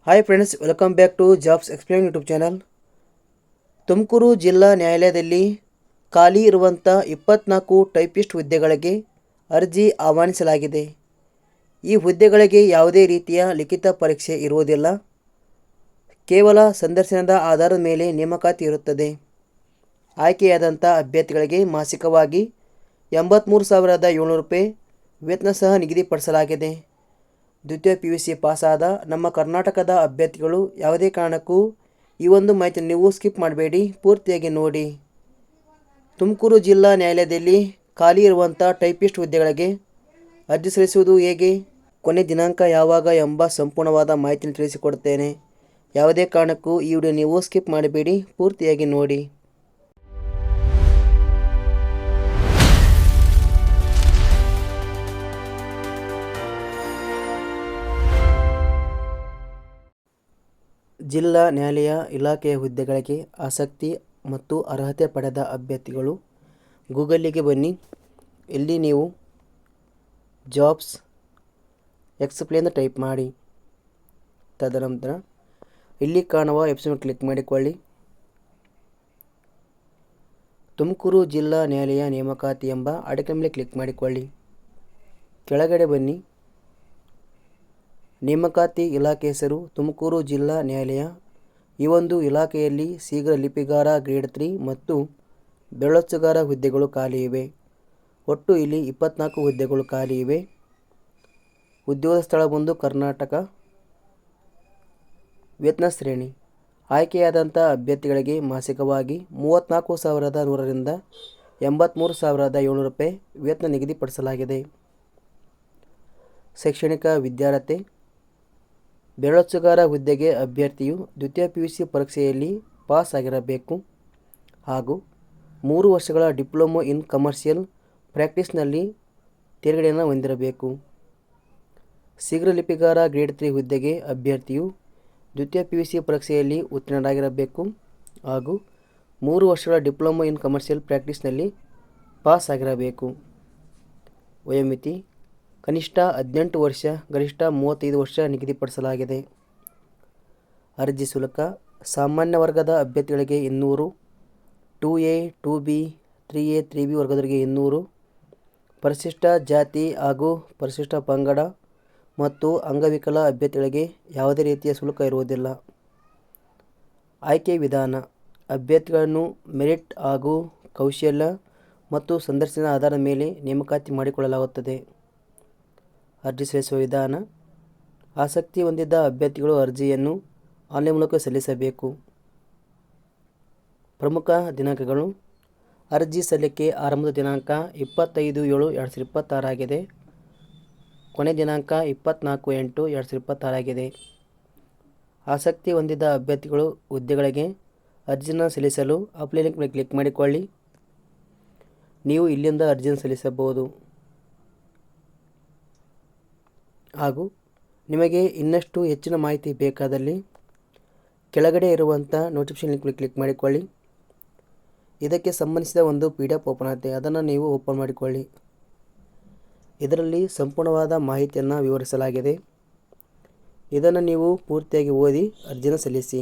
Hi friends, welcome back to jobs explain YouTube channel. Tumakuru ಜಿಲ್ಲಾ ನ್ಯಾಯಾಲಯದಲ್ಲಿ ಖಾಲಿ ಇರುವಂಥ 24 ಟೈಪಿಸ್ಟ್ ಹುದ್ದೆಗಳಿಗೆ ಅರ್ಜಿ ಆಹ್ವಾನಿಸಲಾಗಿದೆ. ಈ ಹುದ್ದೆಗಳಿಗೆ ಯಾವುದೇ ರೀತಿಯ ಲಿಖಿತ ಪರೀಕ್ಷೆ ಇರುವುದಿಲ್ಲ. ಕೇವಲ ಸಂದರ್ಶನದ ಆಧಾರದ ಮೇಲೆ ನೇಮಕಾತಿ ಇರುತ್ತದೆ. ಆಯ್ಕೆಯಾದಂಥ ಅಭ್ಯರ್ಥಿಗಳಿಗೆ ಮಾಸಿಕವಾಗಿ 83,700 ರೂಪಾಯಿ ವೇತನ ಸಹ ನಿಗದಿಪಡಿಸಲಾಗಿದೆ. ದ್ವಿತೀಯ PUC ಪಾಸಾದ ನಮ್ಮ ಕರ್ನಾಟಕದ ಅಭ್ಯರ್ಥಿಗಳು ಯಾವುದೇ ಕಾರಣಕ್ಕೂ ಈ ಒಂದು ಮಾಹಿತಿಯನ್ನು ನೀವು ಸ್ಕಿಪ್ ಮಾಡಬೇಡಿ, ಪೂರ್ತಿಯಾಗಿ ನೋಡಿ. ತುಮಕೂರು ಜಿಲ್ಲಾ ನ್ಯಾಯಾಲಯದಲ್ಲಿ ಖಾಲಿ ಇರುವಂಥ ಟೈಪಿಸ್ಟ್ ಹುದ್ದೆಗಳಿಗೆ ಅರ್ಜಿ ಸಲ್ಲಿಸುವುದು ಹೇಗೆ, ಕೊನೆ ದಿನಾಂಕ ಯಾವಾಗ ಎಂಬ ಸಂಪೂರ್ಣವಾದ ಮಾಹಿತಿಯನ್ನು ತಿಳಿಸಿಕೊಡ್ತೇನೆ. ಯಾವುದೇ ಕಾರಣಕ್ಕೂ ಈ ವಿಡಿಯೋ ನೀವು ಸ್ಕಿಪ್ ಮಾಡಬೇಡಿ, ಪೂರ್ತಿಯಾಗಿ ನೋಡಿ. ಜಿಲ್ಲಾ ನ್ಯಾಯಾಲಯ ಇಲಾಖೆಯ ಹುದ್ದೆಗಳಿಗೆ ಆಸಕ್ತಿ ಮತ್ತು ಅರ್ಹತೆ ಪಡೆದ ಅಭ್ಯರ್ಥಿಗಳು ಗೂಗಲ್ಲಿಗೆ ಬನ್ನಿ. ಇಲ್ಲಿ ನೀವು ಜಾಬ್ಸ್ ಎಕ್ಸ್ಪ್ಲೇನ್ ಟೈಪ್ ಮಾಡಿ. ತದನಂತರ ಇಲ್ಲಿ ಕಾಣುವ ವೆಬ್ಸೈಟ್ ಕ್ಲಿಕ್ ಮಾಡಿಕೊಳ್ಳಿ. ತುಮಕೂರು ಜಿಲ್ಲಾ ನ್ಯಾಯಾಲಯ ನೇಮಕಾತಿ ಎಂಬ ಆರ್ಟಿಕಲ್ ಮೇಲೆ ಕ್ಲಿಕ್ ಮಾಡಿಕೊಳ್ಳಿ. ಕೆಳಗಡೆ ಬನ್ನಿ. ನೇಮಕಾತಿ ಇಲಾಖೆ ಹೆಸರು ತುಮಕೂರು ಜಿಲ್ಲಾ ನ್ಯಾಯಾಲಯ. ಈ ಒಂದು ಇಲಾಖೆಯಲ್ಲಿ ಶೀಘ್ರ ಲಿಪಿಗಾರ ಗ್ರೇಡ್ 3 ಮತ್ತು ಬೆರಳಚ್ಚುಗಾರ ಹುದ್ದೆಗಳು ಖಾಲಿ ಇವೆ. ಒಟ್ಟು ಇಲ್ಲಿ 24 ಹುದ್ದೆಗಳು ಖಾಲಿ ಇವೆ. ಉದ್ಯೋಗ ಸ್ಥಳ ಬಂದು ಕರ್ನಾಟಕ. ವೇತನ ಶ್ರೇಣಿ ಆಯ್ಕೆಯಾದಂಥ ಅಭ್ಯರ್ಥಿಗಳಿಗೆ ಮಾಸಿಕವಾಗಿ 34,100 ರಿಂದ 83,700 ರೂಪಾಯಿ ವೇತನ ನಿಗದಿಪಡಿಸಲಾಗಿದೆ. ಶೈಕ್ಷಣಿಕ ವಿದ್ಯಾರ್ಹತೆ ಬೆರಳಚ್ಚುಗಾರ ಹುದ್ದೆಗೆ ಅಭ್ಯರ್ಥಿಯು ದ್ವಿತೀಯ PUC ಪರೀಕ್ಷೆಯಲ್ಲಿ ಪಾಸ್ ಆಗಿರಬೇಕು ಹಾಗೂ 3 ವರ್ಷಗಳ ಡಿಪ್ಲೊಮೊ ಇನ್ ಕಮರ್ಷಿಯಲ್ ಪ್ರಾಕ್ಟೀಸ್ನಲ್ಲಿ ತೇರ್ಗಡೆಯನ್ನು ಹೊಂದಿರಬೇಕು. ಶೀಘ್ರ ಲಿಪಿಗಾರ ಗ್ರೇಡ್ 3 ಹುದ್ದೆಗೆ ಅಭ್ಯರ್ಥಿಯು ದ್ವಿತೀಯ PUC ಪರೀಕ್ಷೆಯಲ್ಲಿ ಉತ್ತೀರ್ಣರಾಗಿರಬೇಕು ಹಾಗೂ 3 ವರ್ಷಗಳ ಡಿಪ್ಲೊಮೊ ಇನ್ ಕಮರ್ಷಿಯಲ್ ಪ್ರಾಕ್ಟೀಸ್ನಲ್ಲಿ ಪಾಸ್ ಆಗಿರಬೇಕು. ವಯೋಮಿತಿ ಕನಿಷ್ಠ 18 ವರ್ಷ, ಗರಿಷ್ಠ 35 ವರ್ಷ ನಿಗದಿಪಡಿಸಲಾಗಿದೆ. ಅರ್ಜಿ ಶುಲ್ಕ ಸಾಮಾನ್ಯ ವರ್ಗದ ಅಭ್ಯರ್ಥಿಗಳಿಗೆ 200, 2A, 2B, 3A, 3B ವರ್ಗದವರಿಗೆ 200, ಪರಿಶಿಷ್ಟ ಜಾತಿ ಹಾಗೂ ಪರಿಶಿಷ್ಟ ಪಂಗಡ ಮತ್ತು ಅಂಗವಿಕಲ ಅಭ್ಯರ್ಥಿಗಳಿಗೆ ಯಾವುದೇ ರೀತಿಯ ಶುಲ್ಕ ಇರುವುದಿಲ್ಲ. ಆಯ್ಕೆ ವಿಧಾನ ಅಭ್ಯರ್ಥಿಗಳನ್ನು ಮೆರಿಟ್ ಹಾಗೂ ಕೌಶಲ್ಯ ಮತ್ತು ಸಂದರ್ಶನದ ಆಧಾರದ ಮೇಲೆ ನೇಮಕಾತಿ ಮಾಡಿಕೊಳ್ಳಲಾಗುತ್ತದೆ. ಅರ್ಜಿ ಸಲ್ಲಿಸುವ ವಿಧಾನ ಆಸಕ್ತಿ ಹೊಂದಿದ್ದ ಅಭ್ಯರ್ಥಿಗಳು ಅರ್ಜಿಯನ್ನು ಆನ್ಲೈನ್ ಮೂಲಕ ಸಲ್ಲಿಸಬೇಕು. ಪ್ರಮುಖ ದಿನಾಂಕಗಳು ಅರ್ಜಿ ಸಲ್ಲಿಕೆ ಆರಂಭದ ದಿನಾಂಕ 25/7/2026 ಆಗಿದೆ. ಕೊನೆ ದಿನಾಂಕ 24/8/2026 ಆಗಿದೆ. ಆಸಕ್ತಿ ಹೊಂದಿದ್ದ ಅಭ್ಯರ್ಥಿಗಳು ಹುದ್ದೆಗಳಿಗೆ ಅರ್ಜಿಯನ್ನು ಸಲ್ಲಿಸಲು ಅಪ್ಲೈ ಲಿಂಕ್ ಮೇಲೆ ಕ್ಲಿಕ್ ಮಾಡಿಕೊಳ್ಳಿ. ನೀವು ಇಲ್ಲಿಂದ ಅರ್ಜಿಯನ್ನು ಸಲ್ಲಿಸಬಹುದು ಹಾಗೂ ನಿಮಗೆ ಇನ್ನಷ್ಟು ಹೆಚ್ಚಿನ ಮಾಹಿತಿ ಬೇಕಾದಲ್ಲಿ ಕೆಳಗಡೆ ಇರುವಂಥ ನೋಟಿಫಿಕೇಷನ್ ಲಿಂಕ್ ಮೇಲೆ ಕ್ಲಿಕ್ ಮಾಡಿಕೊಳ್ಳಿ. ಇದಕ್ಕೆ ಸಂಬಂಧಿಸಿದ ಒಂದು PDF ಓಪನ್ ಆಗುತ್ತೆ, ಅದನ್ನು ನೀವು ಓಪನ್ ಮಾಡಿಕೊಳ್ಳಿ. ಇದರಲ್ಲಿ ಸಂಪೂರ್ಣವಾದ ಮಾಹಿತಿಯನ್ನು ವಿವರಿಸಲಾಗಿದೆ. ಇದನ್ನು ನೀವು ಪೂರ್ತಿಯಾಗಿ ಓದಿ ಅರ್ಜಿಯನ್ನು ಸಲ್ಲಿಸಿ.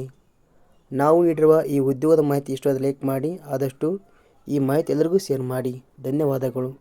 ನಾವು ನೀಡಿರುವ ಈ ಉದ್ಯೋಗದ ಮಾಹಿತಿ ಇಷ್ಟವಾದರೆ ಲೈಕ್ ಮಾಡಿ, ಆದಷ್ಟು ಈ ಮಾಹಿತಿ ಎಲ್ಲರಿಗೂ ಶೇರ್ ಮಾಡಿ. ಧನ್ಯವಾದಗಳು.